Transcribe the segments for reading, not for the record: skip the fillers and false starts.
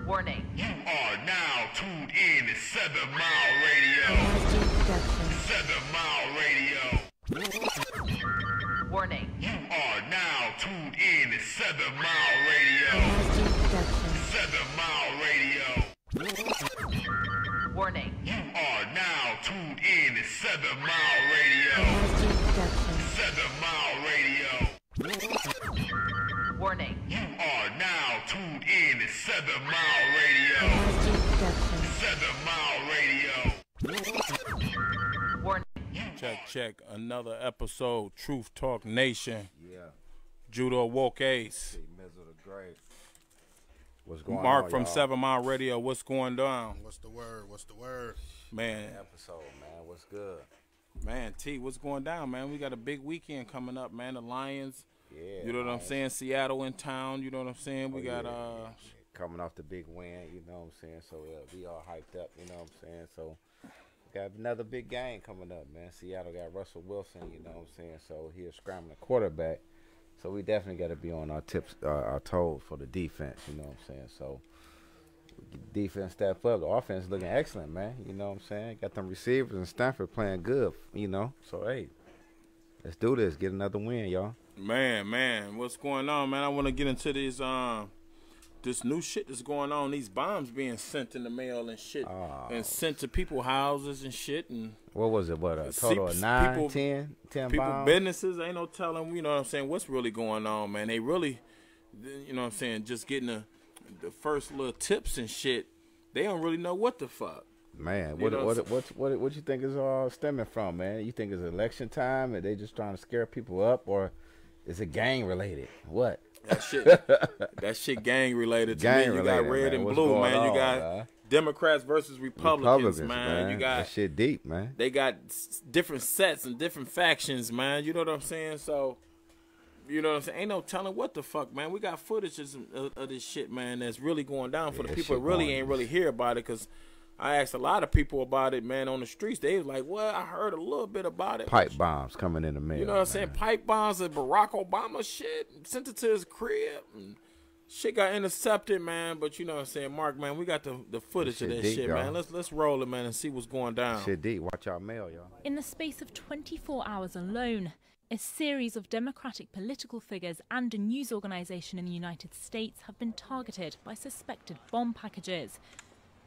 Warning. You are now tuned in to 7 Mile Radio. 7 Mile Radio. Warning. You are now tuned in to 7 Mile Radio. 7 Mile Radio. Warning. You are now tuned in to 7 Mile Radio. 7 Mile Radio. Warning. You are now tuned in to 7 Mile Radio. 7 Mile Radio. Warning. Check. Another episode, Truth Talk Nation. Yeah. JUDAHAWOKEACE. Mizzle the Great. What's going on, Mark from y'all? 7 Mile Radio. What's going down? What's the word? Man, Episode, man. What's good? man, T, what's going down, man? We got a big weekend coming up, man. The Lions. Yeah. You know what I'm saying? Seattle in town. You know what I'm saying? We got coming off the big win, you know what I'm saying? So we all hyped up, you know what I'm saying? So got another big game coming up, man. Seattle got Russell Wilson, you know what I'm saying? So he's scrambling quarterback. So we definitely got to be on our toes for the defense, you know what I'm saying? So defense step up. The offense looking excellent, man. You know what I'm saying? Got them receivers in Stanford playing good, you know? So, hey, let's do this. Get another win, y'all. Man, what's going on, man? I want to get into this new shit that's going on. These bombs being sent in the mail and shit, and sent to people's houses and shit. And what was it? What, a total of 9, people, 10 people bombs? Businesses, ain't no telling, you know what I'm saying, what's really going on, man. They really, you know what I'm saying, just getting the first little tips and shit. They don't really know what the fuck. Man, what you think is all stemming from, man? You think it's election time and they just trying to scare people up, or is it gang related? What? That shit gang related to me. You got red and blue, man. You got Democrats versus Republicans, man. You got that shit deep, man. They got different sets and different factions, man. You know what I'm saying? So, you know what I'm saying? Ain't no telling what the fuck, man. We got footages of this shit, man, that's really going down for the people that really ain't really hear about it, because I asked a lot of people about it, man, on the streets. They was like, well, I heard a little bit about it. Pipe bombs coming in the mail. You know what I'm saying? Pipe bombs and Barack Obama shit. Sent it to his crib. And shit got intercepted, man. But you know what I'm saying, Mark, man, we got the footage of that deep, shit, y'all. man. Let's roll it, man, and see what's going down. Shit deep. Watch our mail, y'all. In the space of 24 hours alone, a series of Democratic political figures and a news organization in the United States have been targeted by suspected bomb packages.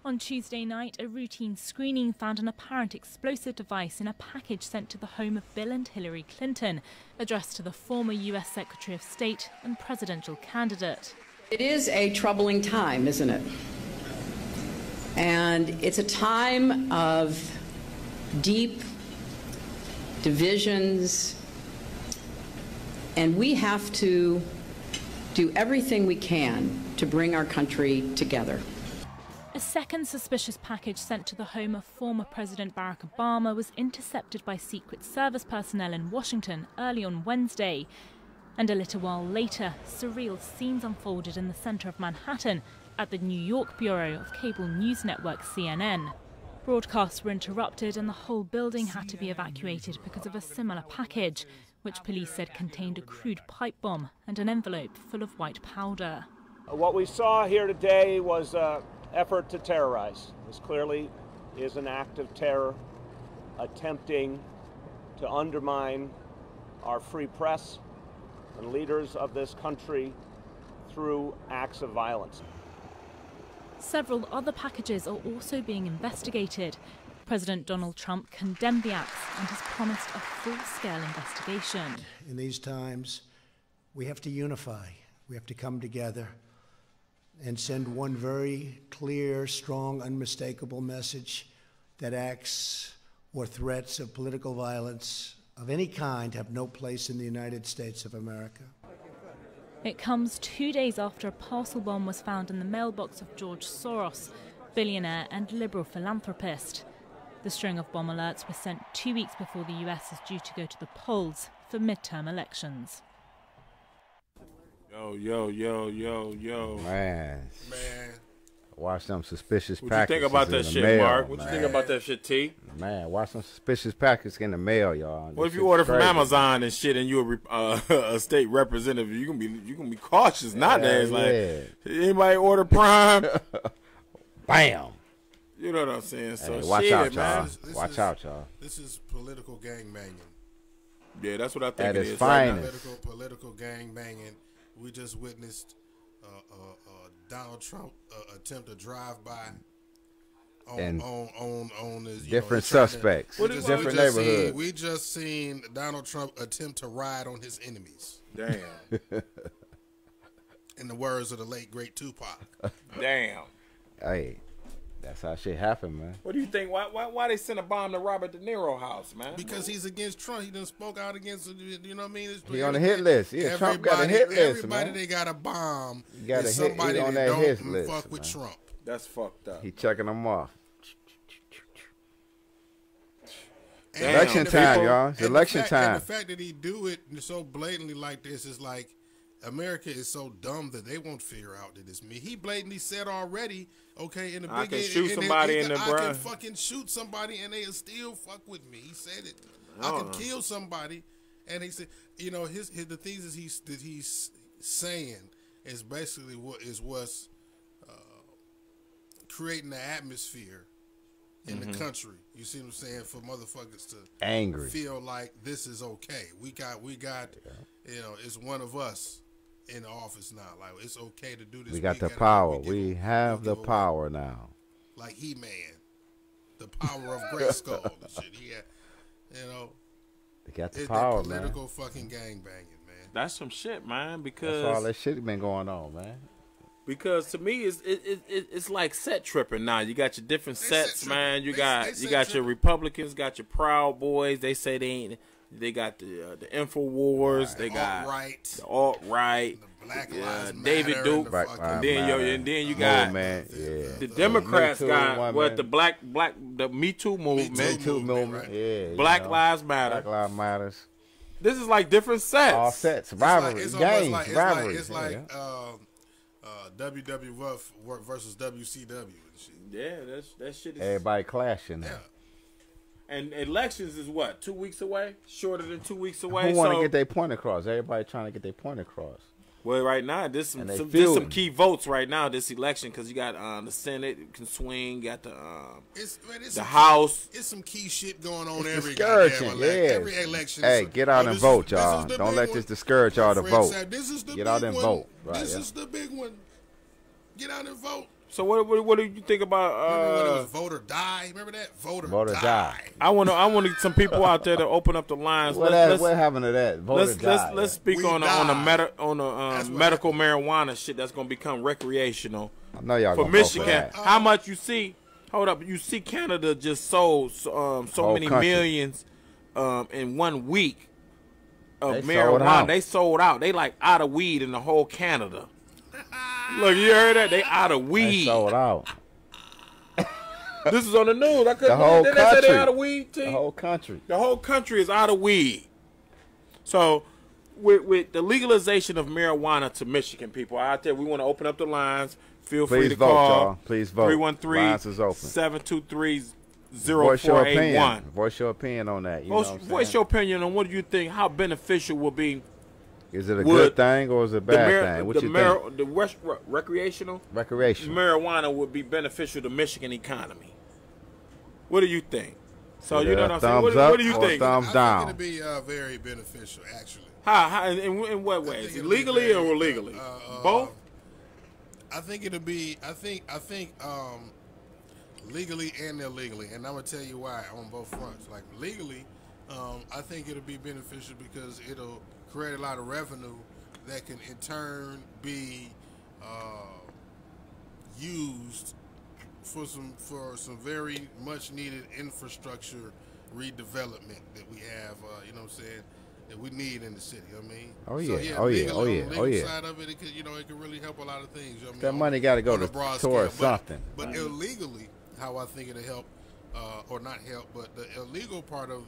On Tuesday night, a routine screening found an apparent explosive device in a package sent to the home of Bill and Hillary Clinton, addressed to the former U.S. Secretary of State and presidential candidate. It is a troubling time, isn't it? And it's a time of deep divisions, and we have to do everything we can to bring our country together. A second suspicious package sent to the home of former President Barack Obama was intercepted by Secret Service personnel in Washington early on Wednesday. And a little while later, surreal scenes unfolded in the center of Manhattan at the New York bureau of cable news network CNN. Broadcasts were interrupted and the whole building had to be evacuated because of a similar package, which police said contained a crude pipe bomb and an envelope full of white powder. What we saw here today was effort to terrorize. This clearly is an act of terror, attempting to undermine our free press and leaders of this country through acts of violence. Several other packages are also being investigated. President Donald Trump condemned the acts and has promised a full-scale investigation. In these times, we have to unify. We have to come together and send one very clear, strong, unmistakable message that acts or threats of political violence of any kind have no place in the United States of America. It comes 2 days after a parcel bomb was found in the mailbox of George Soros, billionaire and liberal philanthropist. The string of bomb alerts was sent 2 weeks before the US is due to go to the polls for midterm elections. Yo. Man. Watch some suspicious What you packages think about in that the shit, mail, Mark? What you man. think about that shit, T? Man, watch some suspicious packages in the mail, y'all. What This if you shit's order from crazy. Amazon and shit, and you're a state representative? You gonna be cautious nowadays. Yeah. Like, anybody order Prime? Bam. You know what I'm saying? So Hey, watch shit, out, man. y'all. Watch out, y'all. This is political gang banging. Yeah, that's what I think At it its is. finest. Political gang banging. We just witnessed Donald Trump attempt to drive by And on his different his trying to- suspects, What is- different neighborhoods. We just seen Donald Trump attempt to ride on his enemies. Damn. In the words of the late great Tupac. Damn. Hey, that's how shit happen, man. What do you think? Why they send a bomb to Robert De Niro house, man? Because he's against Trump. He done spoke out against, you know what I mean? He on the hit list. Yeah, Trump got a hit list, Everybody man. they got a bomb You got is a hit- somebody he on that that hit don't list, fuck with man. Trump. That's fucked up. He checking them off. And Election the time, fact- y'all. It's and the election fact- and time. the fact that he do it so blatantly like this is like, America is so dumb that they won't figure out that it's me. He blatantly said already, okay, in the I big can shoot somebody in the I brain. can fucking shoot somebody and they'll still fuck with me. He said it. I can kill somebody, and he said, you know, his the things that he's saying is basically what's creating the atmosphere in the country. You see what I'm saying? For motherfuckers to Angry. feel like this is okay. We got, you know, it's one of us in the office now. Like, it's okay to do this. We got the gotta- power. give We a- have the give a- power now. Like He-Man, the power of Grayskull and shit. He had, you know, They got the it's power, that man. political fucking gang banging, man. That's some shit, man. That's all Because that shit been going on, man. to me, it's like set tripping now. You got your different They sets, set man. tripping. You They got set your tripping. Republicans, got your Proud Boys. They say they got the InfoWars. They got Alt-right, the alt-right. the Black Lives Matter, David and Duke. the Black fucking- Lives then Matter. and then you got Movement, yeah. the Democrats Me Too got woman. what the Me Too movement. Me Me Too movement, right. yeah. Black you know. Lives Matter. Black Lives Matters. This is like different sets. All sets, It's like- rivalry, it's almost games, like- rivalries. It's like yeah. WWF versus WCW and shit. Yeah, that shit is. Everybody clashing now. Yeah. And elections is what, 2 weeks away? Shorter than 2 weeks away. Who want to So- get their point across? Everybody trying to get their point across. Well, right now, there's And they some feuding. key votes right now this election because you got the Senate can swing, got the It's the some House. It's some key shit going on It's every discouraging, goddamn yeah. every election. Hey, get out and this vote, is- y'all. this is the Don't big let one. this discourage y'all to Fred vote. said, this is the Get big out and one. vote. Right, This yeah. is the big one. Get out and vote. So what do you think about? Remember when it was vote or die? Remember that? Vote or die. die. I want some people out there to open up the lines. What happened to that? Vote or die. Let's speak We on die. the what medical marijuana shit that's gonna become recreational I know y'all for gonna vote Michigan. that. How much you see? Hold up, you see Canada just sold so Whole many country. millions in 1 week of They sold marijuana. out. They sold out. They like out of weed in the whole Canada. Look, you heard that? They out of They weed. sold out. This is on the news. I couldn't The whole believe they said they country. out of weed. T? The whole country. The whole country is out of weed. So, with the legalization of marijuana to Michigan, people out there, we want to open up the lines. Feel free Please to vote, call. y'all. Please vote. 313 Lines is open. 723 Voice your opinion. 0481. Voice your opinion on that. You know what I'm Voice saying? your opinion on what do you think, how beneficial will be Is it a would good thing or is it a bad thing? What you think? the recreational Recreation. marijuana would be beneficial to Michigan economy. What do you think? So Is you it know a what I'm saying? thumbs What up do you or think? thumbs I down? think it'd be very beneficial, actually. How in what ways? think it'll be Legally very, or illegally? Both? I think it'll be. I think legally and illegally, and I'm gonna tell you why on both fronts. Like legally, I think it'll be beneficial because it'll create a lot of revenue that can in turn be used for some very much needed infrastructure redevelopment that we have. You know what I'm saying? That we need in the city. I mean, Oh, so, yeah. Oh, yeah. legally, Oh, yeah. on the Oh, legal yeah. side of it, it could, it could really help a lot of things. You know what I mean? That money got to go on a broad towards scale. something. But illegally, how I think it'll help, or not help, but the illegal part of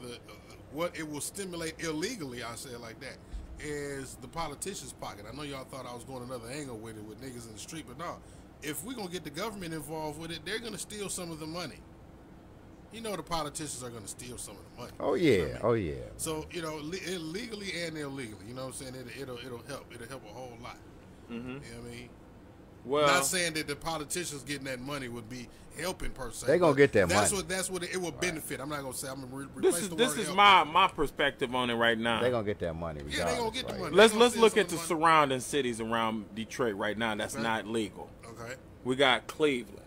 what it will stimulate illegally, I say it like that, is the politician's pocket. I know y'all thought I was going another angle with it with niggas in the street, but no. if we're gonna get the government involved with it, they're gonna steal some of the money. You know, the politicians are gonna steal some of the money. Oh yeah, You know what I mean? oh yeah. So legally and illegally, you know what I'm saying? It'll help. It'll help a whole lot. You know what I mean? Well, Not saying that the politicians getting that money would be helping per se. They gonna get that that's money. That's what it will benefit. I'm not gonna say I'm gonna replace the word this is help. my perspective on it right now. They gonna get that money. Yeah, they gonna get the money. Let's They gonna look steal at the some of the money. surrounding cities around Detroit right now. That's Okay. not legal. Okay. We got Cleveland,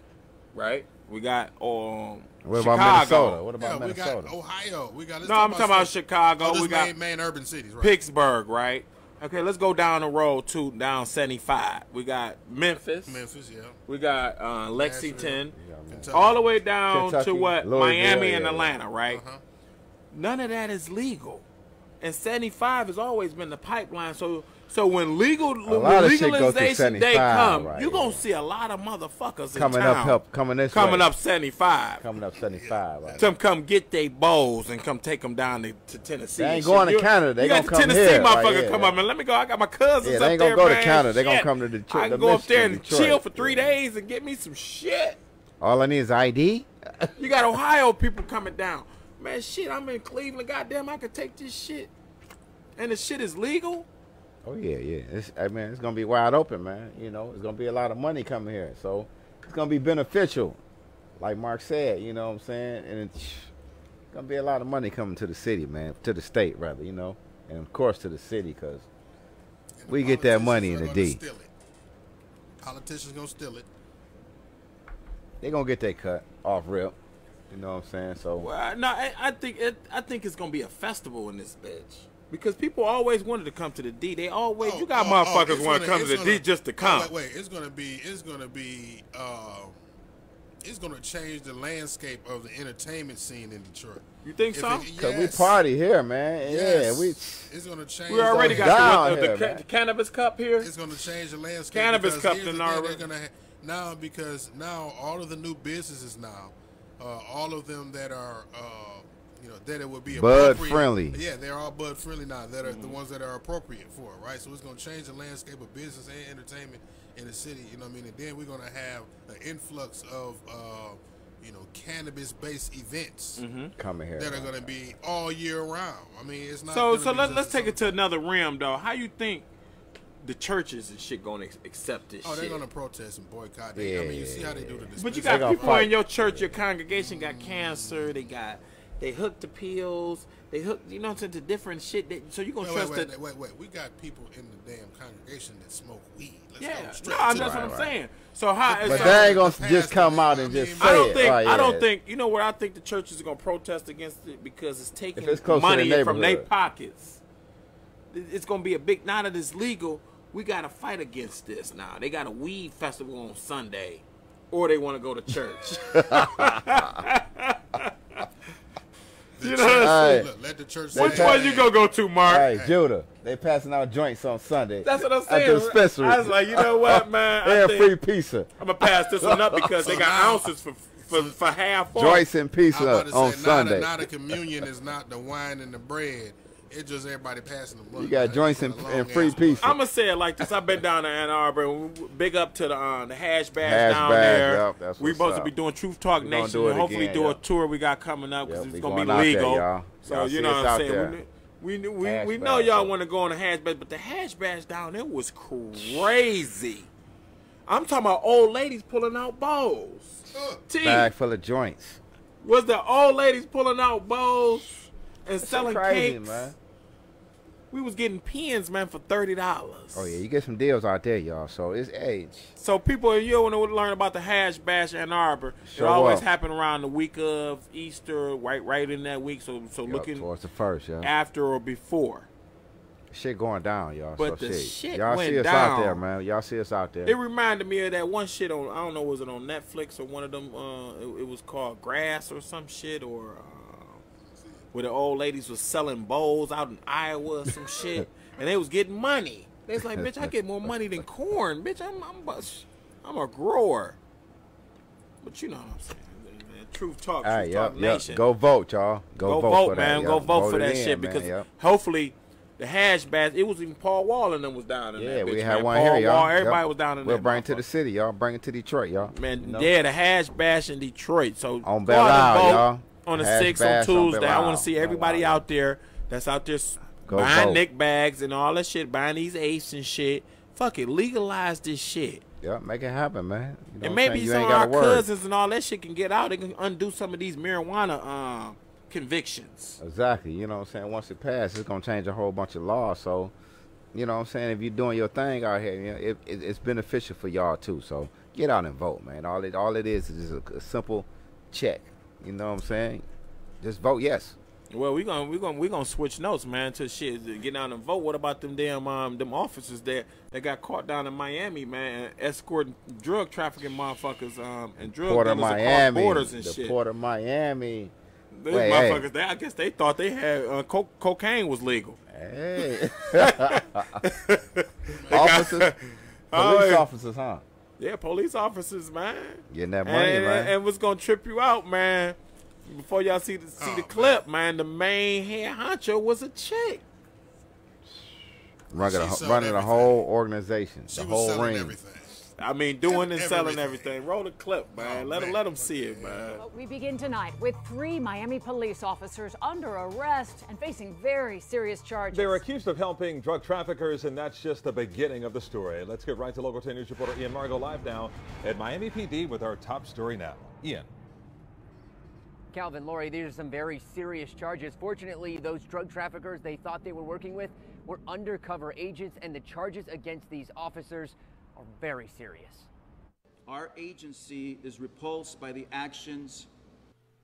right? We got What Chicago. about Minnesota? What Yeah, about we Minnesota? got Ohio. We got. No, I'm talking about Chicago. We We got main urban cities, right? Pittsburgh, right? Okay, let's go down the road to down 75. We got Memphis. Memphis, yeah. We got Lexington. Kentucky. All the way down Kentucky, to what? Louisville, Miami and yeah. Atlanta, right? Uh-huh. None of that is legal. And 75 has always been the pipeline. So when legalization day 75, come, right, you're going yeah. to see a lot of motherfuckers Coming in town. coming this Coming way. up 75. Coming up 75. Right. To come get their bowls and come take them down to Tennessee. They ain't and going shit. to Canada. They you gonna got come the Tennessee here, right, motherfucker yeah, come yeah. up and let me go. I got my cousins Yeah, up they ain't there, gonna go to man. Canada. They gonna Shit. come to Detroit. I can to go up there Michigan, and Detroit. chill for 3 days and get me some shit. All I need is ID. You got Ohio people coming down. Man, shit, I'm in Cleveland. Goddamn, I could take this shit. And the shit is legal. Oh yeah, yeah. It's gonna be wide open, man. You know, it's gonna be a lot of money coming here, so it's gonna be beneficial, like Mark said. You know what I'm saying? And it's gonna be a lot of money coming to the city, man, to the state rather. You know, and of course to the city, because we get that money in the D. Politicians gonna steal it. They gonna get their cut off rip. You know what I'm saying? So Well, no, I think it's gonna be a festival in this bitch. Because people always wanted to come to the D. They always you got motherfuckers want to come to the D just to come. Wait, it's gonna change the landscape of the entertainment scene in Detroit. You think so? Cause we party here, man. Yes. Yeah, It's gonna change. We already down got here, the man. cannabis cup here. It's gonna change the landscape. Cannabis because cup here's the in thing, our- they're gonna because now all of the new businesses now, all of them that are that it would be bud appropriate- friendly. Yeah, they're all bud friendly now. That are the ones that are appropriate for it, right? So it's gonna change the landscape of business and entertainment in the city. You know what I mean? And then we're gonna have an influx of cannabis-based events coming here that are gonna be all year round. I mean, it's not. So gonna be let's just take it to another realm though. How you think the churches and shit gonna accept this Oh, shit? they're gonna protest and boycott. I mean, you see how they do the. But you dispensary. got gonna people fight. in your church, your congregation got cancer. They hooked the pills. They hooked, you know, to different shit. So you gonna trust that? Wait. We got people in the damn congregation that smoke weed. Let's Yeah, go no, straight that's to what it. I'm saying. So how? But so, they ain't gonna Pastor, just come out and I just mean, say I don't it. think. Right, I don't yeah. think. You know where I think the churches are gonna protest against it because it's taking If it's close to the money from their neighborhood. pockets. It's gonna be a big. Now that it's legal, we gotta fight against this. Now they got a weed festival on Sunday, or they want to go to church. The You church- know what I'm saying? Look, let the church. Which say one it. you gonna go to, Mark? Hey, Judah, they passing out joints on Sunday. That's what I'm At saying. the dispensary. I was like, you know what, man? I and think free pizza. I'm gonna pass this one up because they got now- ounces for half off. Joints and I'm pizza about to on say, Sunday. Now the communion is not the wine and the bread. It's just everybody passing the blunt. You got joints and free pizza. I'm gonna say it like this. I've been down to Ann Arbor. And big up to the hash bash Hash down bash, there. yep, that's We what's supposed to up. be doing Truth Talk We gonna Nation do it and hopefully again, do a yep. tour we got coming up because Yep, it's we gonna be going out there, legal. y'all. So Y'all you see know us what I'm out saying. there. We Hash know bash, y'all yep. want to go on the hash bash, but the hash bash down there was crazy. I'm talking about old ladies pulling out bowls. T, Bag full of joints. was the old ladies pulling out bowls and That's selling crazy, cakes? man. We was getting pens, man, for $30. Oh yeah, you get some deals out there, y'all. So it's age. So people, you want to learn about the hash bash Ann Arbor. Show it always up. happen around the week of Easter, right in that week. So Yup, looking towards the first, yeah. after or before. Shit going down, y'all. But so the shit y'all went see us down. out there, man. Y'all see us out there. It reminded me of that one shit on, I don't know, was it on Netflix or one of them? It was called Grass or some shit, or where the old ladies was selling bowls out in Iowa or some shit, and they was getting money. They was like, bitch, I get more money than corn, bitch. I'm a grower. But you know what I'm saying. Truth Talk, All right, Truth Talk yep. Nation. Go vote, y'all. Go vote for man. that. Go Yep. vote for it that in, shit man. because Yep. hopefully The hash bash. It was even Paul Wall and them was down in that bitch, we had man. one Paul here, y'all. Wall, everybody was down in We'll that. bring it to the city, y'all. Bring it to Detroit, y'all. Man, yeah, the hash bash in Detroit. So on go out and vote y'all. on the Hash 6th bash on on Tuesday. I want to see Belle everybody Isle. out there that's out there Go buying vote. Nick bags and all that shit, buying these apes and shit. Fuck it, legalize this shit. Yeah, make it happen, man. You know And what I'm maybe saying? You some ain't of our gotta worry. cousins and all that shit can get out. They can undo some of these marijuana convictions. Exactly. You know what I'm saying? Once it passes, it's going to change a whole bunch of laws. So, you know what I'm saying? If you're doing your thing out here, you know, it's beneficial for y'all, too. So, get out and vote, man. All it is just a simple check. You know what I'm saying? Just vote yes. Well, we gonna switch notes, man, to shit. Get out and vote. What about them damn them officers that got caught down in Miami, man, escorting drug trafficking motherfuckers and drug Port of dealers across Miami. borders and The shit. Port of Miami. These Wait, motherfuckers, I guess they thought they had cocaine was legal. Hey. Officers, police officers, huh? Yeah, police officers, man. Getting that money, man. And what's gonna trip you out, man? Before y'all see the clip, man, the main head honcho was a chick. Running the whole organization, She the was whole selling ring. everything. I mean, doing and selling Everything. everything. Roll the clip, man. Let them see it, man. We begin tonight with 3 Miami police officers under arrest and facing very serious charges. They're accused of helping drug traffickers, and that's just the beginning of the story. Let's get right to Local 10 News reporter Ian Margo live now at Miami PD with our top story now. Ian. Calvin, Lori, these are some very serious charges. Fortunately, those drug traffickers they thought they were working with were undercover agents, and the charges against these officers are very serious. Our agency is repulsed by the actions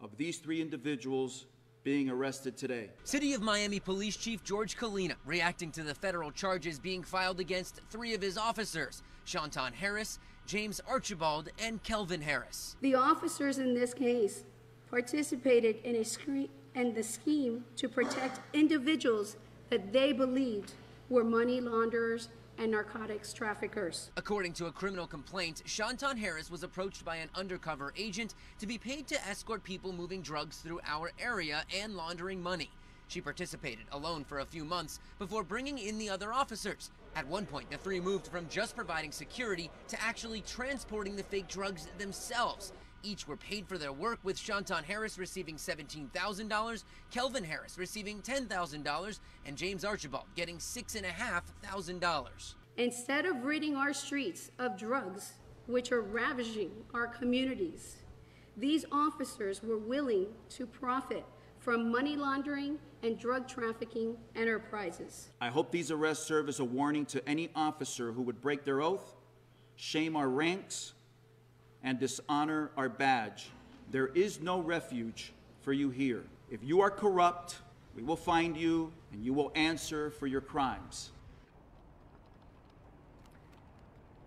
of these 3 individuals being arrested today. City of Miami Police Chief George Kalina reacting to the federal charges being filed against 3 of his officers, Shanton Harris, James Archibald, and Kelvin Harris. The officers in this case participated in the scheme to protect individuals that they believed were money launderers and narcotics traffickers. According to a criminal complaint, Shanton Harris was approached by an undercover agent to be paid to escort people moving drugs through our area and laundering money. She participated alone for a few months before bringing in the other officers. At one point, the 3 moved from just providing security to actually transporting the fake drugs themselves. Each were paid for their work, with Shanton Harris receiving $17,000, Kelvin Harris receiving $10,000, and James Archibald getting $6,500. Instead of ridding our streets of drugs, which are ravaging our communities, these officers were willing to profit from money laundering and drug trafficking enterprises. I hope these arrests serve as a warning to any officer who would break their oath, shame our ranks, and dishonor our badge. There is no refuge for you here. If you are corrupt, we will find you and you will answer for your crimes.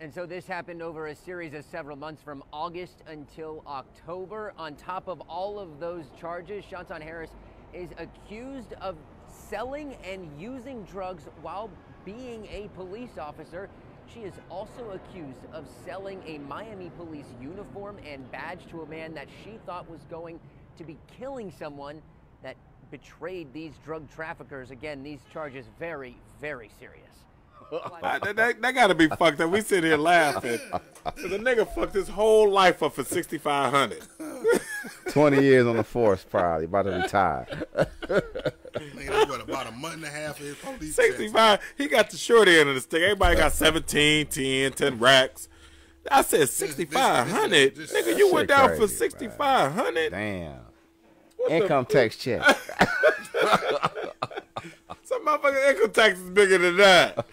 And so this happened over a series of several months from August until October. On top of all of those charges, Shanton Harris is accused of selling and using drugs while being a police officer. She is also accused of selling a Miami police uniform and badge to a man that she thought was going to be killing someone that betrayed these drug traffickers. Again, these charges very, very serious. that gotta be fucked up. We sit here laughing. The nigga fucked his whole life up for $6,500. 20 years on the force, probably about to retire. Nigga, what, about a month and a half of his police 65. He got the short end of the stick. Everybody got 17, 10 racks. I said 6,500. Nigga, you went down for 6,500. Damn. Income tax check. Some motherfucking income tax is bigger than that.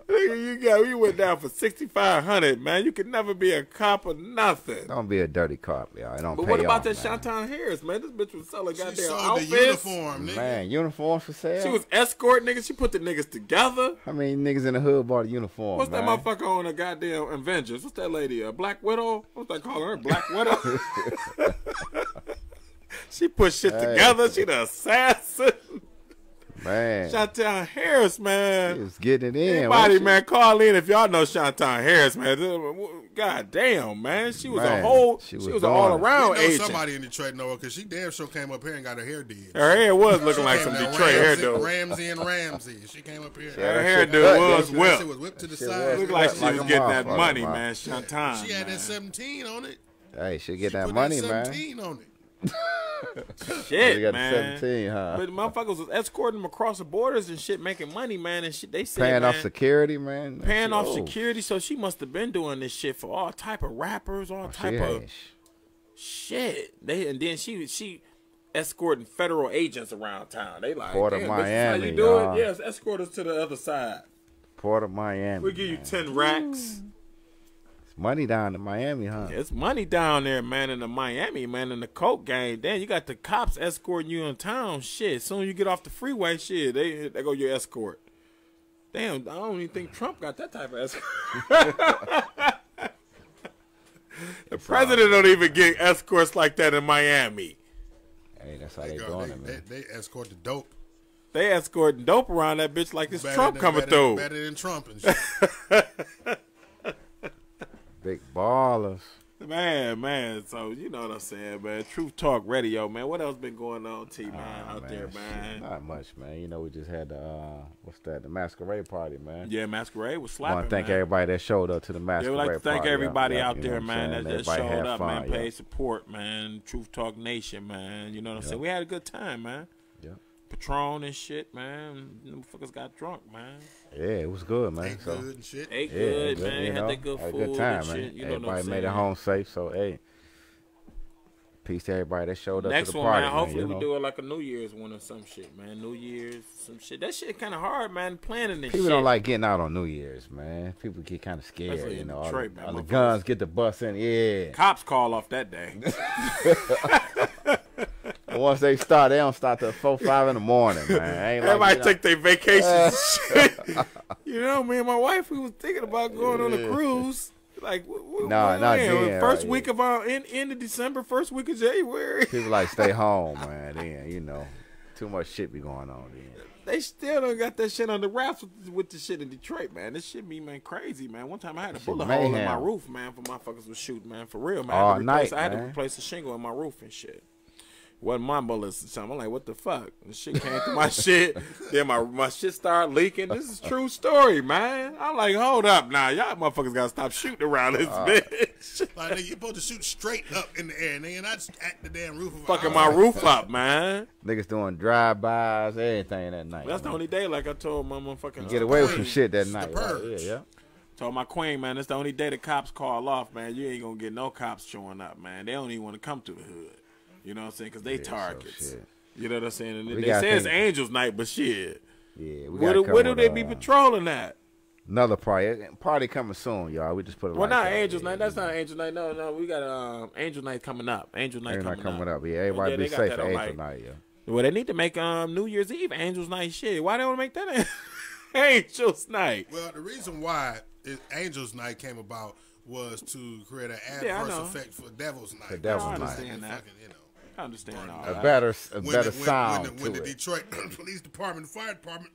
Nigga, you went down for 6,500, man. You could never be a cop or nothing. Don't be a dirty cop, y'all. It don't But pay what about off, that man. Shanton Harris, man? This bitch was selling goddamn sold outfits. the uniform, nigga. Man, uniforms for sale? She was escort niggas. She put the niggas together. How many niggas in the hood bought a uniform, What's man? that motherfucker on the goddamn Avengers? What's that lady? Black Widow? What's that calling her? Black Widow? She put shit together. She the assassin. Man. Shanton Harris, man. He was getting it in. Anybody, man, call in if y'all know Shanton Harris, man. God damn, man. She was a whole, she was an all-around agent. Somebody in Detroit know her because she damn sure came up here and got her hair did. Her hair was looking like some Detroit hairdo. Ramsey. She came up here. Her hairdo was whipped. She was whipped to the side. Looked like she was getting that money, man. Shantan. She had that 17 on it. Hey, she get that money, man. 17 on it. Shit, got man. 17, huh? But motherfuckers was escorting them across the borders and shit, making money, man. And shit, they said, paying man, off security, man. Paying off security. So she must have been doing this shit for all type of rappers, all type of shit. And then she escorting federal agents around town. They like, Port of damn, Miami, how you do it? Yes, escort us to the other side. Port of Miami. We'll give you 10 racks. Money down in Miami, huh? It's money down there, man, in the Miami, man, in the coke gang. Damn, you got the cops escorting you in town. Shit, as soon as you get off the freeway, shit, they go your escort. Damn, I don't even think Trump got that type of escort. The president don't even get escorts like that in Miami. Hey, that's how they doing it, man. They escort the dope. They escorting dope around that bitch like it's Trump coming through. Better than Trump and shit. Big ballers. Man. So, you know what I'm saying, man. Truth Talk Radio, man. What else been going on, T, man, out there, man? Shit, not much, man. You know, we just had the, what's that, the masquerade party, man. Yeah, masquerade was slapping, I want to thank everybody that showed up to the masquerade party. Yeah, we'd like to thank everybody out there, man, that just everybody showed up, fun, man, paid support, man. Truth Talk Nation, man. You know what I'm saying? We had a good time, man. Yeah. Patron and shit, man. Them fuckers got drunk, man. Yeah, it was good, man. Ate good and shit. Ate good, man. You know, had that good had food a good time, and man. shit. You know Everybody what I'm saying? made it home safe, so, hey. Peace to everybody that showed up Next to the one, party, man. Hopefully you know? we do it like a New Year's one or some shit, man. New Year's, some shit. That shit kind of hard, man. Planning this shit. People don't like getting out on New Year's, man. People get kind of scared, Especially you know. Detroit, all the guns get the bus in, yeah. Cops call off that day. Once they start, they don't start till 4, 5 in the morning, man. Ain't Everybody like, take their vacations. You know, me and my wife, we was thinking about going on a cruise. Like, not then, first week of end of December, first week of January. People like stay home, man. Then you know, too much shit be going on. Then they still don't got that shit on the wraps with the shit in Detroit, man. This shit be, man, crazy, man. One time I had a bullet hole in my roof, man, for motherfuckers was shooting, man, for real, man. All night, I had to replace the shingle in my roof and shit. Wasn't my bullets or something. I'm like, what the fuck? The shit came through my shit. Then my shit started leaking. This is a true story, man. I'm like, hold up now. Y'all motherfuckers gotta stop shooting around this bitch. Like, nigga, you supposed to shoot straight up in the air, nigga, not at the damn roof of fucking my roof up, man. Niggas doing drive-bys, everything that night. That's the only day, like I told my motherfucking. You get away with some shit that night. Right? Yeah. Told my queen, man, it's the only day the cops call off, man. You ain't gonna get no cops showing up, man. They don't even want to come to the hood. You know what I'm saying? Because they targets. You know what I'm saying? And they say it's Angels Night, but shit. Yeah. Where do they be patrolling at? Another party coming soon, y'all. We just put it. Well, not Angels Night. That's not Angels Night. No, we got Angel Night coming up. Angel Night coming up. Yeah, everybody be safe for Angel Night. Yeah. Well, they need to make New Year's Eve Angels Night shit. Why they don't make that Angels Night? Well, the reason why Angels Night came about was to create an adverse effect for Devil's Night. For Devil's Night. I understand that. I understand all a that. better sound when to the it. Detroit Police Department, the fire department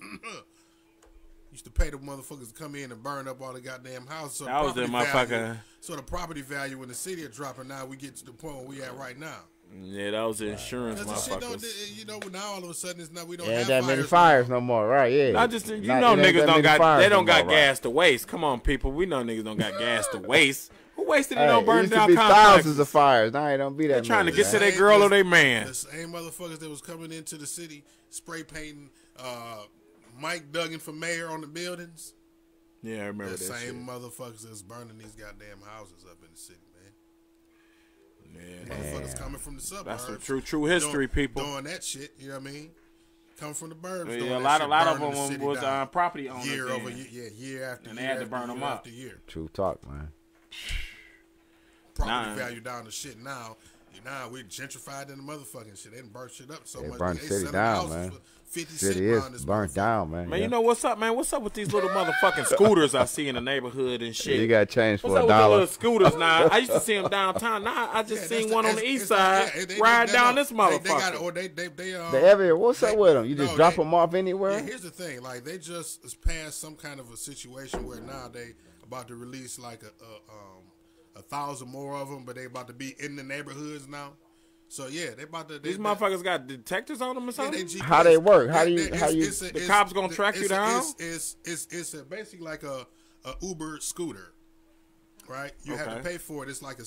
used to pay the motherfuckers to come in and burn up all the goddamn houses. So that was the motherfucker. So the property value in the city are dropping. Now we get to the point where we at right now. Yeah, that was the insurance motherfuckers. You know, now all of a sudden it's not we don't Ain't have that fires many fires no more, right? Yeah. Not just niggas don't got they don't got gas to waste. Come on, people, we know niggas don't got gas to waste. Who wasted it on burning down complexes? Thousands of fires. Now it don't be that. They're trying to get to their girl or their man. The same motherfuckers that was coming into the city spray painting Mike Duggan for mayor on the buildings. Yeah, I remember that same motherfuckers that's burning these goddamn houses up in the city, man. Yeah, motherfuckers coming from the suburbs. That's some true history, people. Doing that shit, you know what I mean? Coming from the burbs. Yeah, a lot of them was property owners. Year over year, year after year. And they had to burn them up. True talk, man. Property value down to shit now. Now we gentrified in the motherfucking shit. They done burnt shit up so much. Burnt the city down, man. City is burnt down, man. Man, you know what's up, man? What's up with these little motherfucking scooters I see in the neighborhood and shit? You got change for $1. What's up with the little scooters now? I used to see them downtown. Now I just seen one on the east side ride down this motherfucker. What's up with them? You just drop them off anywhere? Yeah, here's the thing. Like, they just passed some kind of a situation where now they about to release like 1,000 more of them, but they about to be in the neighborhoods now. So yeah, they about to. These motherfuckers got detectors on them or something. Yeah, how they work? How you? The cops gonna track you down? It's basically like a Uber scooter, right? You have to pay for it. It's like a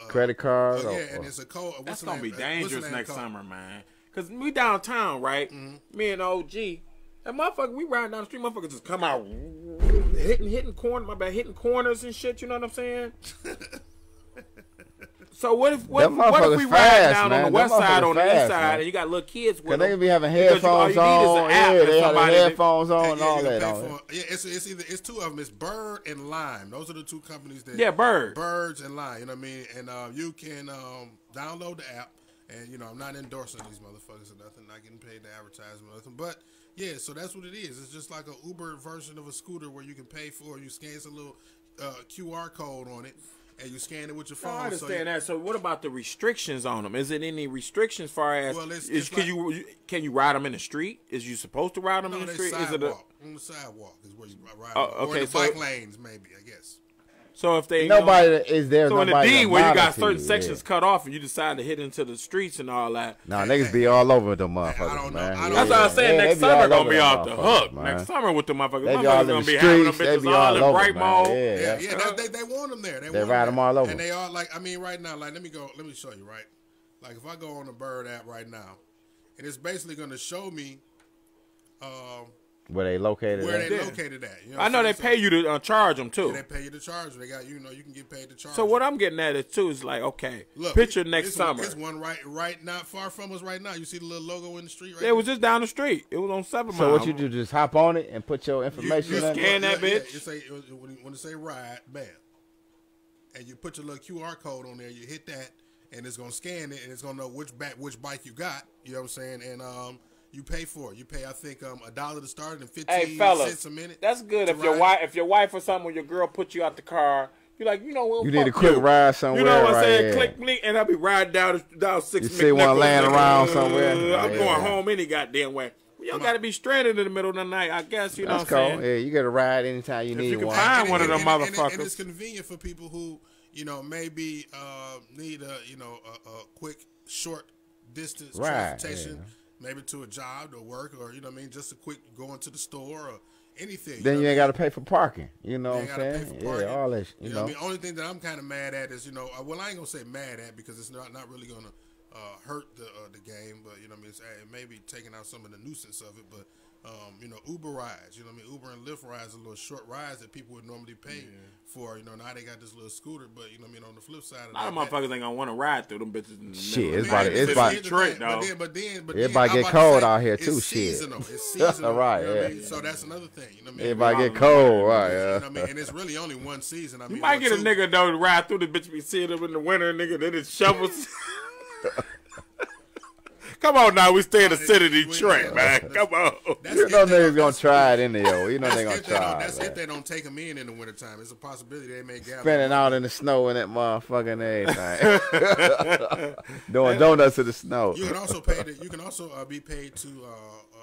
credit card. Yeah, and it's a code. That's gonna be dangerous next summer, man. Cause we downtown, right? Me and OG, and motherfucker, we riding down the street. Motherfuckers just come out hitting corners and shit. You know what I'm saying? So what if we ride down on the west side, on the east side, and you got little kids with them? They be having headphones on. Yeah, they have headphones on and all that. Yeah, it's two of them. It's Bird and Lime. Those are the two companies that. Yeah, Birds and Lime. You know what I mean? And you can download the app. And you know, I'm not endorsing these motherfuckers or nothing. Not getting paid to advertisement or nothing. But yeah, so that's what it is. It's just like an Uber version of a scooter where you can pay for. You scan a little QR code on it. And you scan it with your phone. I understand that. So what about the restrictions on them? Is it any restrictions far as can you ride them in the street? Is you supposed to ride them in the street? Sidewalk. On the sidewalk is where you ride them. Or the bike lanes, maybe, I guess. So if they nobody is there, so in the D where you got certain sections cut off and you decide to hit into the streets and all that. Nah, niggas be all over the motherfuckers, man. That's what I'm saying. Next summer gonna be off the hook. Next summer with the motherfuckers, motherfuckers gonna be having them bitches all in bright mode. Yeah, they want them there. They ride them all over. And they are like, I mean, right now, like let me show you, right? Like if I go on the Bird app right now, and it's basically gonna show me. Where they located at. You know I know they pay you to charge them too. Yeah, they pay you to charge them. They got you can get paid to charge. So what I'm getting at is too is like, okay, look, picture next summer. There's one right not far from us right now. You see the little logo in the street right there? It was just down the street. It was on 7 Mile. So what you do, just hop on it and put your information you scan that bitch. You say, when it say ride, bam. And you put your little QR code on there, you hit that, and it's going to scan it, and it's going to know which bike you got. You know what I'm saying? And you pay for it. You pay, I think, $1 to start and 15 cents a minute. That's good. If your wife or something, or your girl put you out the car, you're like, you know what? You need a quick ride somewhere. You know what I'm saying? Click, blink, and I'll be riding down 6. You see one laying around somewhere. I'm going home any goddamn way. You don't got to be stranded in the middle of the night, I guess. You know what I'm saying? Yeah, you got to ride anytime you need you can one. find one of them motherfuckers. And it's convenient for people who, maybe need a quick, short distance transportation. Yeah. Maybe to a job or work or, just a quick going to the store or anything. Then you ain't got to pay for parking. You know what I'm saying? Yeah, all that shit. You know what I mean? Only thing that I'm kind of mad at is, well, I ain't going to say mad at because it's not really going to hurt the game, but, it may be taking out some of the nuisance of it, but, Uber rides, Uber and Lyft rides are little short rides that people would normally pay for, now they got this little scooter, but, on the flip side of that. A lot of motherfuckers ain't going to want to ride through them bitches. Shit, it's about Detroit, though. But it about to get cold out here, too, shit. It's seasonal. Right, So that's another thing, It about to get cold, right, And it's really only one season. You might get a nigga, though, to ride through the bitch be seeing them in the winter, nigga, then it shovels. Come on now, we stay in the city of Detroit, man. Come on. You know niggas gonna try it in there. You know they gonna try it. That's if they don't take them in the wintertime. It's a possibility they may gather. Spending out in the snow and that motherfucking everything. Doing donuts in the snow. You can also be paid to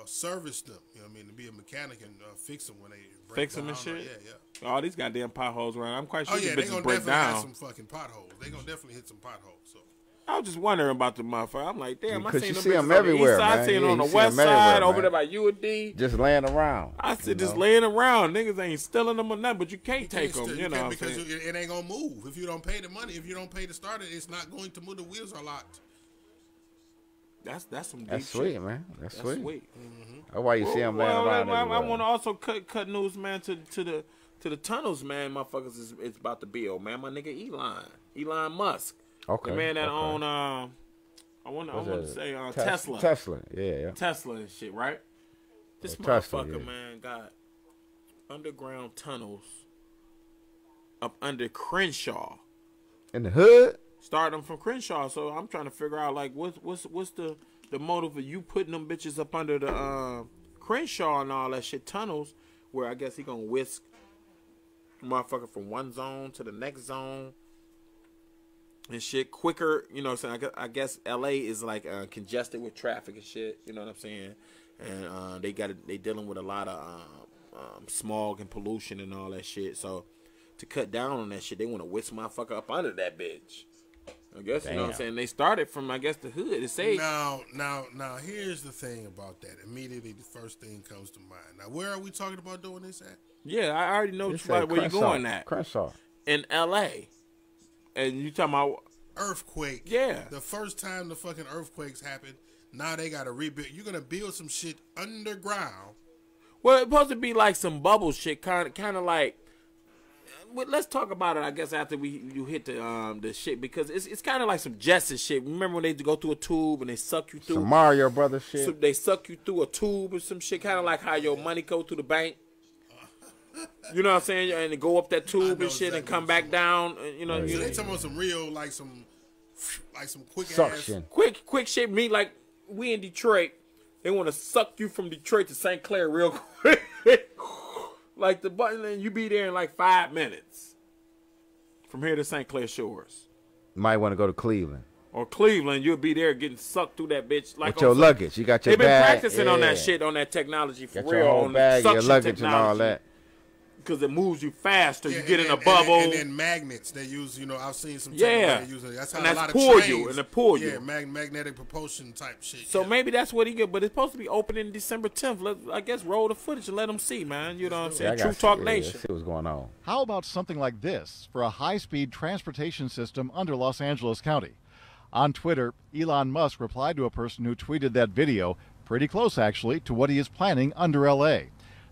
service them. You know what I mean? To be a mechanic and fix them when they break down. Fix them and shit? Yeah. All these goddamn potholes around. I'm quite sure these they bitches gonna break definitely down. have some fucking potholes. They gonna definitely hit some potholes. So. I was just wondering about the motherfucker. I'm like, damn, I seen them see them on everywhere, the east side, man. I seen them on the see west them side, over man. there by UD. Just laying around. I said, just laying around. Niggas ain't stealing them or nothing, but you can't take them. You know, because it ain't gonna move if you don't pay the money. If you don't pay to start it, it's not going to move. The wheels are locked. That's some deep That's shit. Sweet, man. That's sweet. Mm-hmm. That's why you see them laying around. I want to also cut news, man, to the tunnels, man. Motherfuckers is about to build, man. My nigga Elon Musk. Okay. The man that own I want to say Tesla. Tesla, yeah. Tesla and shit, right? This Tesla, motherfucker, man, got underground tunnels up under Crenshaw. In the hood? Starting from Crenshaw. So I'm trying to figure out, like, what's the motive of you putting them bitches up under the Crenshaw and all that shit, tunnels, where I guess he gonna whisk motherfucker from one zone to the next zone and shit quicker, you know what I'm saying? I guess LA is like congested with traffic and shit, you know what I'm saying? And they dealing with a lot of smog and pollution and all that shit. So to cut down on that shit. They want to whisk motherfucker up under that bitch. I guess, you know what I'm Damn. saying? They started from, I guess, the hood. It say Now, here's the thing about that. Immediately, the first thing comes to mind. Now, where are we talking about doing this at? yeah, I already know This where ain't you Crenshaw. going at. Crenshaw. In L.A. And you talking about Earthquake. Yeah. The first time the fucking earthquakes happened, now they got to rebuild. You're going to build some shit underground. well, it's supposed to be like some bubble shit, kind of like. Well, let's talk about it, I guess, after you hit the shit, because it's kind of like some Justice shit. Remember when they go through a tube and they suck you through Some Mario Brothers shit. So they suck you through a tube or some shit, kind of like how your money go through the bank. You know what I'm saying? And they go up that tube and shit and come back down. You know, So they talking about some real, like some quick Suction. quick shit. Me like we in Detroit, they want to suck you from Detroit to St. Clair real quick. Like the button, and you be there in like 5 minutes from here to St. Clair Shores. Might want to go to Cleveland. Or Cleveland, you'll be there getting sucked through that bitch. Like With your luggage. You got your They've been bag. practicing on that Yeah. shit, on that technology for Got real. your whole on bag, your suction luggage and all technology. that. Because it moves you faster. Yeah, you get in a and bubble. And then magnets they use, I've seen some Yeah. they use it. That's how And a that's lot of pull trains, you, and they pull you. Yeah, magnetic propulsion type shit. So maybe that's what he get, but it's supposed to be opening December 10th. I guess roll the footage and let them see, man. You know what I'm saying? True Talk Nation. Let's see what's going on. How about something like this for a high-speed transportation system under Los Angeles County? On Twitter, Elon Musk replied to a person who tweeted that video, pretty close actually to what he is planning under L.A.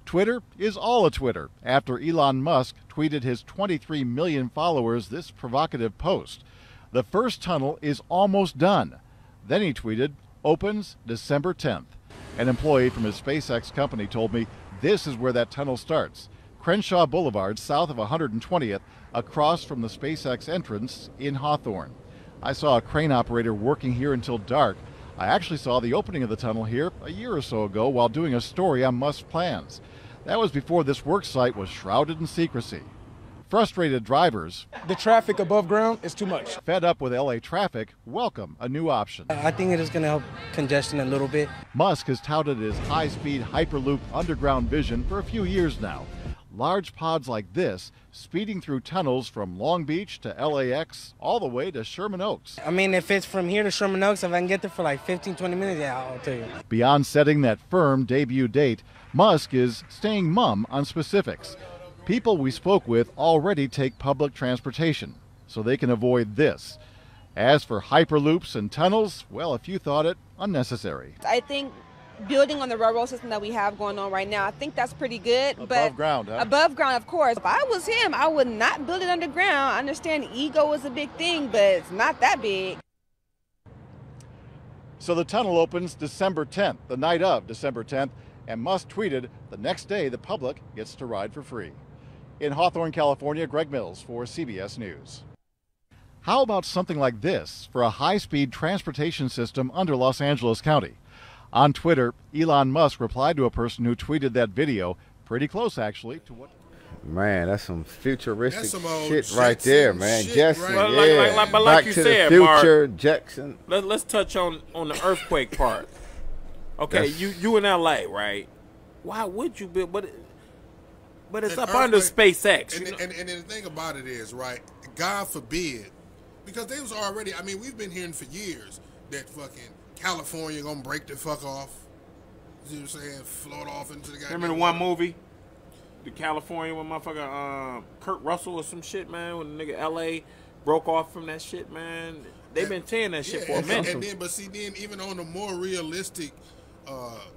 Twitter is all a Twitter after Elon Musk tweeted his 23 million followers this provocative post. The first tunnel is almost done. Then he tweeted, opens December 10th. An employee from his SpaceX company told me this is where that tunnel starts. Crenshaw Boulevard, south of 120th, across from the SpaceX entrance in Hawthorne. I saw a crane operator working here until dark. I actually saw the opening of the tunnel here a year or so ago while doing a story on Musk's plans. That was before this work site was shrouded in secrecy. Frustrated drivers, the traffic above ground is too much. Fed up with LA traffic, welcome a new option. I think it is going to help congestion a little bit. Musk has touted his high-speed Hyperloop underground vision for a few years now. Large pods like this speeding through tunnels from Long Beach to LAX all the way to Sherman Oaks. I mean, if it's from here to Sherman Oaks, if I can get there for like 15, 20 minutes, yeah, I'll tell you. Beyond setting that firm debut date, Musk is staying mum on specifics. People we spoke with already take public transportation, so they can avoid this. As for Hyperloops and tunnels, well, if you thought it unnecessary. I think building on the railroad system that we have going on right now, I think that's pretty good. Above ground, huh? Above ground, of course. If I was him, I would not build it underground. I understand ego is a big thing, but it's not that big. So the tunnel opens December 10th, the night of December 10th, and Musk tweeted the next day the public gets to ride for free. In Hawthorne, California, Greg Mills for CBS News. How about something like this for a high-speed transportation system under Los Angeles County? On Twitter, Elon Musk replied to a person who tweeted that video, pretty close actually to what... Man, that's some futuristic That's some old shit right there, man. shit, Jetson, right? yeah. But like Back you to said, the future, Mark, Jackson. Let's touch on the earthquake part. Okay, you in LA, right? Why would you build? But it's An up under earthquake- SpaceX. And, you know? and the thing about it is, right, God forbid, because they was already, I mean, we've been hearing for years that fucking California gonna break the fuck off. You know what I'm saying? Float off into the goddamn... Remember the one movie? The California with motherfucker Kurt Russell or some shit, man, when the nigga LA broke off from that shit, man. They've been tearing that shit for a minute. And then, but see, then even on the more realistic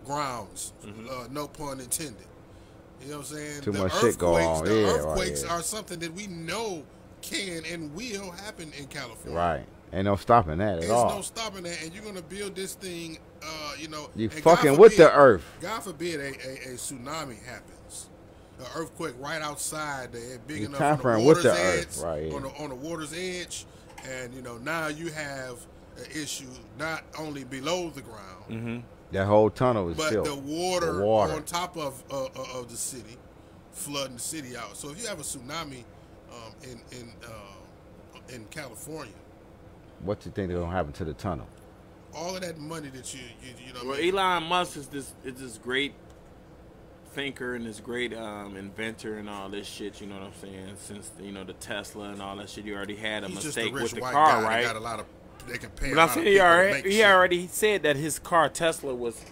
grounds, no pun intended. You know what I'm saying? Too the much shit go on. The Yeah, right, earthquakes yeah. are something that we know can and will happen in California. Right. Ain't no stopping that at There's all. no stopping that, and you're gonna build this thing. You and fucking God with the forbid- earth. God forbid a tsunami happens, an earthquake right outside there, big You enough on the tampering with water's the edge, earth, right, yeah. on the water's edge, and now you have an issue not only below the ground, Mm-hmm. That whole tunnel is but filled. the water, The water. on top of the city, flooding the city out. So if you have a tsunami in California, What you think is gonna happen to the tunnel? all of that money that you know. Well, Elon Musk is this great thinker and this great inventor and all this shit. You know what I'm saying? Since the Tesla and all that shit, you already had a He's mistake just a rich with the white car, guy right? That got a lot of, they can pay. But I'm saying he already said that his car Tesla was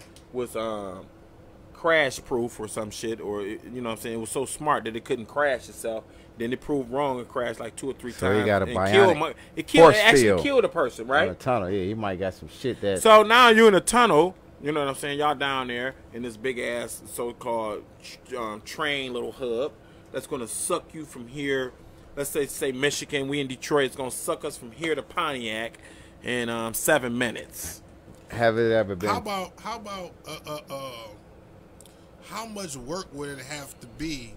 crash proof or some shit, or you know what I'm saying, it was so smart that it couldn't crash itself. Then it proved wrong and crashed like 2 or 3 So times. he got a and bionic it actually killed a person, right? On a tunnel, yeah, he might got some shit that. So now you're in a tunnel, you know what I'm saying? Y'all down there in this big ass so-called train little hub that's gonna suck you from here. Let's say Michigan, we in Detroit. It's gonna suck us from here to Pontiac in 7 minutes. Have it ever been? How about how much work would it have to be,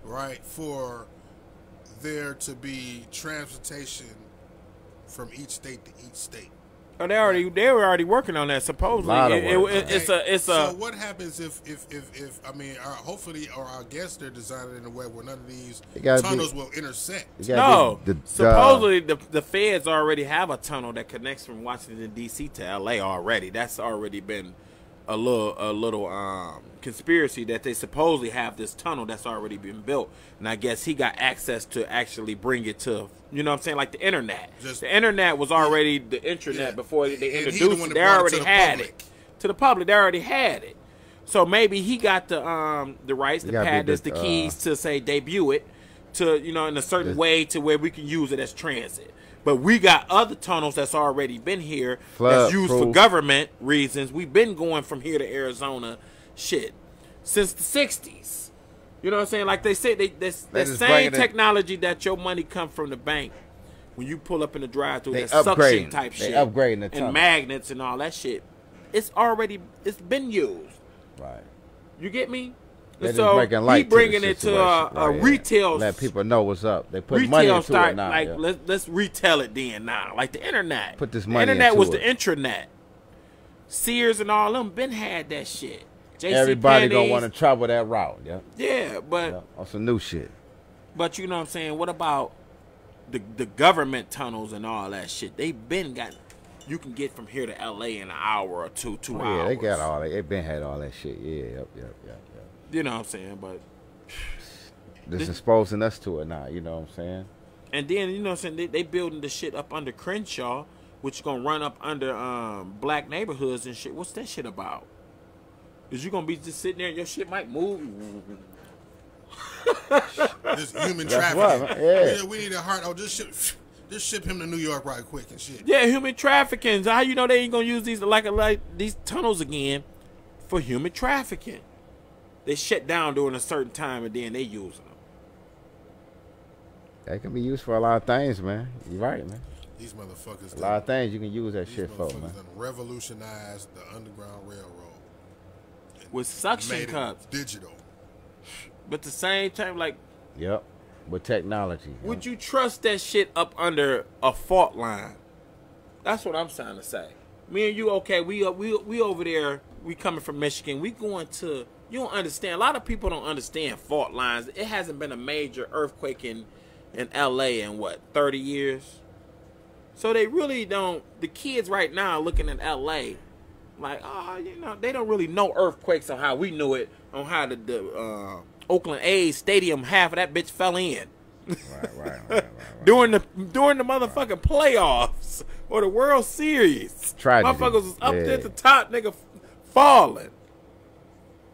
right, for there to be transportation from each state to each state? Oh, they were already working on that. Supposedly, So what happens if I mean, hopefully, or I guess they're designing in a way where none of these tunnels will intersect. No, supposedly the feds already have a tunnel that connects from Washington D.C. to L.A. already. That's already been a little conspiracy that they supposedly have this tunnel that's already been built, and I guess he got access to actually bring it to, you know what I'm saying, like the internet. The internet was already the intranet before they introduced it. They already had it to the public. They already had it. So maybe he got the rights, the patents, the keys to say debut it to, you know, in a certain way to where we can use it as transit. But we got other tunnels that's already been here that's used for government reasons. We've been going from here to Arizona, shit, since the 60s. You know what I'm saying? Like they say, that same technology that your money come from the bank when you pull up in the drive-thru, that suction type shit, upgrading the tunnel. And magnets and all that shit. It's been used. Right. You get me? They're so he bringing to it to a retail. Let people know what's up. They put money into it now. Like let's retail it then now. Like the internet. Put this money. The internet into was it. the intranet. Sears and all them been had that shit. Everybody gonna want to travel that route. Yeah. Yeah, but on some new shit. But you know what I'm saying? What about the government tunnels and all that shit? They been got. You can get from here to L.A. in an hour or two hours. Yeah, they got all that. They been had all that shit. Yeah, yep. You know what I'm saying? But this exposing us to it now. You know what I'm saying? And then, you know what I'm saying, they building the shit up under Crenshaw, which is going to run up under black neighborhoods and shit. What's that shit about? Is you going to be just sitting there and your shit might move? This human trafficking. Yeah, we need a heart. Oh, just ship him to New York right quick and shit. Yeah, human trafficking. How you know they ain't going to use these like these tunnels again for human trafficking? They shut down during a certain time and then they using them. That can be used for a lot of things, man. You're right, man. These motherfuckers. A lot of things you can use that shit for, man. Revolutionized the Underground Railroad with suction cups, digital. But at the same time, like, yep, with technology. Would you trust that shit up under a fault line? That's what I'm trying to say. Me and you, okay? We over there. We coming from Michigan. We going to. You don't understand. A lot of people don't understand fault lines. It hasn't been a major earthquake in L.A. in, 30 years? So they really don't. The kids right now looking at L.A. like, they don't really know earthquakes on how we knew it, on how the Oakland A's stadium, half of that bitch fell in. Right. During the motherfucking playoffs or the World Series. Tragedy. Motherfuckers was up there at the top, nigga, falling.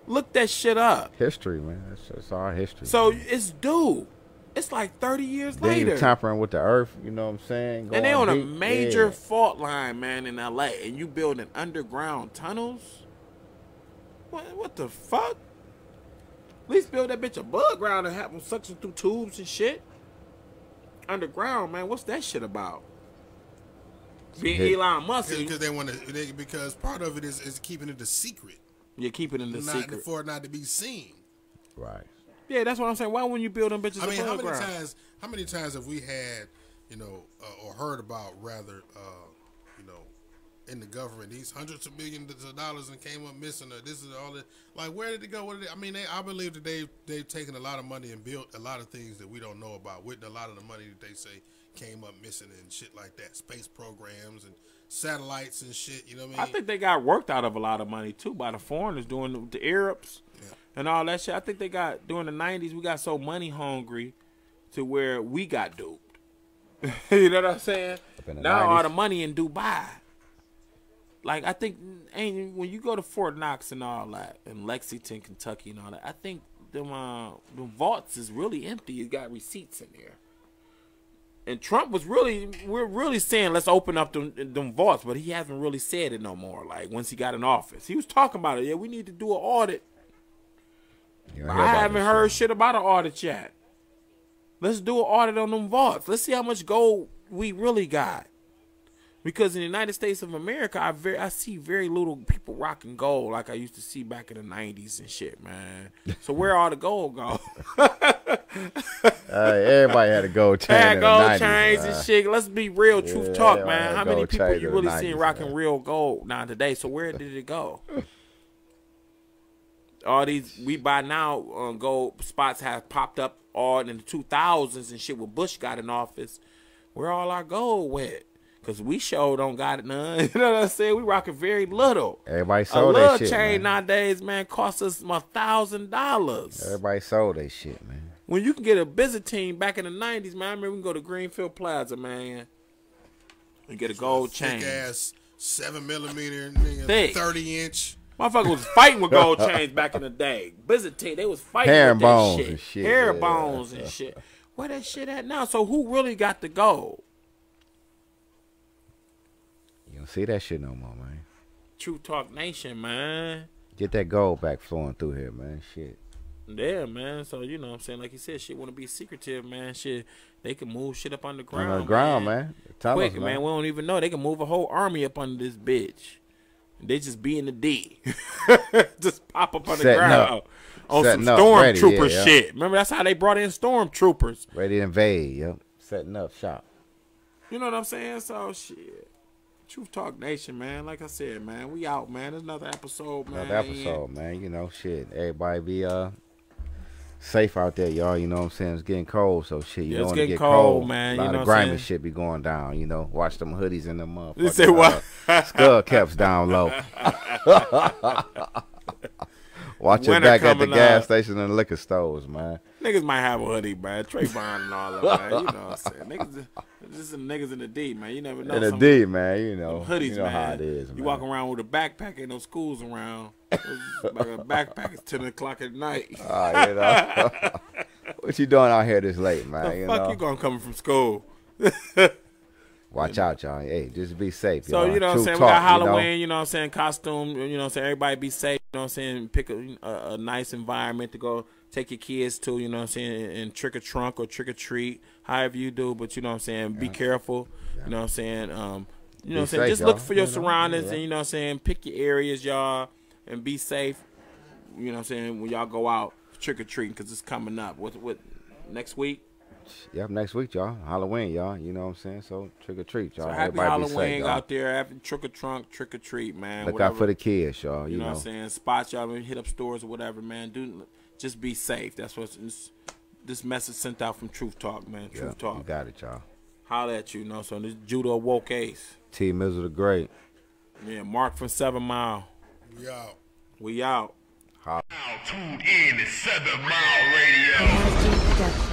Look that shit up. History, man. It's our history. So it's due. It's like 30 years later. You're tampering with the earth, you know what I'm saying? And they on a major fault line, man, in L.A. And you building underground tunnels? What the fuck? At least build that bitch above ground and have them suction through tubes and shit. Underground, man. What's that shit about? Being Elon Musk. Because they want to. Because part of it is keeping it a secret. You're keeping it a secret for it not to be seen. Right. Yeah, that's what I'm saying. Why wouldn't you build them bitches? I mean, how many times have we had, or heard about rather, in the government, these hundreds of millions of dollars and came up missing, or this is all that. Like, where did it go? I believe that they've taken a lot of money and built a lot of things that we don't know about with a lot of the money that they say came up missing and shit like that, space programs and satellites and shit. You know what I mean? I think they got worked out of a lot of money too by the foreigners doing the Arabs. and all that shit. I think they got, during the 90s, we got so money hungry to where we got duped. You know what I'm saying? Now 90s. all the money in Dubai. Like, I think, when you go to Fort Knox and all that, and Lexington, Kentucky and all that, I think them vaults is really empty. You got receipts in there. And Trump was we're really saying, let's open up them vaults, but he hasn't really said it no more. Like, once he got in office, he was talking about it. Yeah, we need to do an audit. I haven't heard shit about an audit yet. Let's do an audit on them vaults. Let's see how much gold we really got. Because in the United States of America, I see very little people rocking gold like I used to see back in the 90s and shit, man. So where all the gold go? Everybody had a gold chain. Had gold 90s, chains and shit. Let's be real, truth talk, man. How many people you really 90s, seeing rocking real gold now today? So where did it go? All these we buy now gold spots have popped up all in the 2000s and shit when Bush got in office. Where all our gold went? Because we sure don't got it none. You know what I'm saying? We rocking very little. Everybody sold that shit, chain man. Nowadays, man, costs us $1,000. Everybody sold that shit, man. When you can get a Byzantine back in the 90s, man, I remember we can go to Greenfield Plaza, man, and get a gold chain. Thick ass 7mm, nigga, Thick. 30-inch. Motherfucker was fighting with gold chains back in the day. Byzantine, they was fighting with that shit. And shit. Hair bones and shit. Where that shit at now? So who really got the gold? You don't see that shit no more, man. True Talk Nation, man. Get that gold back flowing through here, man. Shit. Yeah, man. So, you know what I'm saying? Like you said, shit want to be secretive, man. Shit, they can move shit up underground. Underground, man. Tell Quick, us, man. We don't even know. They can move a whole army up under this bitch. They just be in the D. Just pop up underground on some stormtrooper shit. Remember, that's how they brought in stormtroopers. Ready to invade, yep. Setting up shop. You know what I'm saying? So, shit. Truth Talk Nation, man. Like I said, man, we out, man. There's another episode, man. Another episode, man. You know, shit. Everybody be safe out there, y'all. You know what I'm saying? It's getting cold, so shit. You don't want to get cold, man. A lot you know of grimy shit be going down. You know, watch them hoodies and them motherfuckers. You say what? Skull caps down low. Watch your back at the gas station and the liquor stores, man. Niggas might have a hoodie, man. Trayvon and all that, man. You know what I'm saying? Niggas, just some niggas in the D, man. You never know. In the D, man. You know. Hoodies, you know man. how it is, man. You walk around with a backpack, ain't no schools around. Like a backpack is 10 o'clock at night. You know. What you doing out here this late, man? The fuck you gonna come from school? Watch out, y'all. Hey, just be safe, So, y'all. you know what I'm True saying? talk, We got Halloween, you know what I'm saying? Costume, you know what I'm saying? Everybody be safe, you know what I'm saying? Pick a nice environment to go take your kids to, you know what I'm saying? And trick or trunk or trick or treat, however you do. But, you know what I'm saying? Be careful, you know what I'm saying? You know what I'm saying? Just look for your surroundings and, you know what I'm saying? Pick your areas, y'all, and be safe, you know what I'm saying? When y'all go out trick or treating, because it's coming up. What, next week? Yep, next week, y'all. Halloween, y'all. You know what I'm saying? So trick or treat, y'all. So happy Everybody Halloween be safe, out there. Happy trick or trunk, trick or treat, man. Look whatever. out for the kids, y'all. You know what I'm saying? Spots y'all, hit up stores or whatever, man. Just be safe. That's what this message sent out from Truth Talk, man. Truth Talk. You got it, y'all. Holla at you, know. So this JUDAHAWOKEACE. T. Mizzle the Great. Yeah, Mark from 7 Mile. We out. We out. Now tuned in to 7 Mile Radio.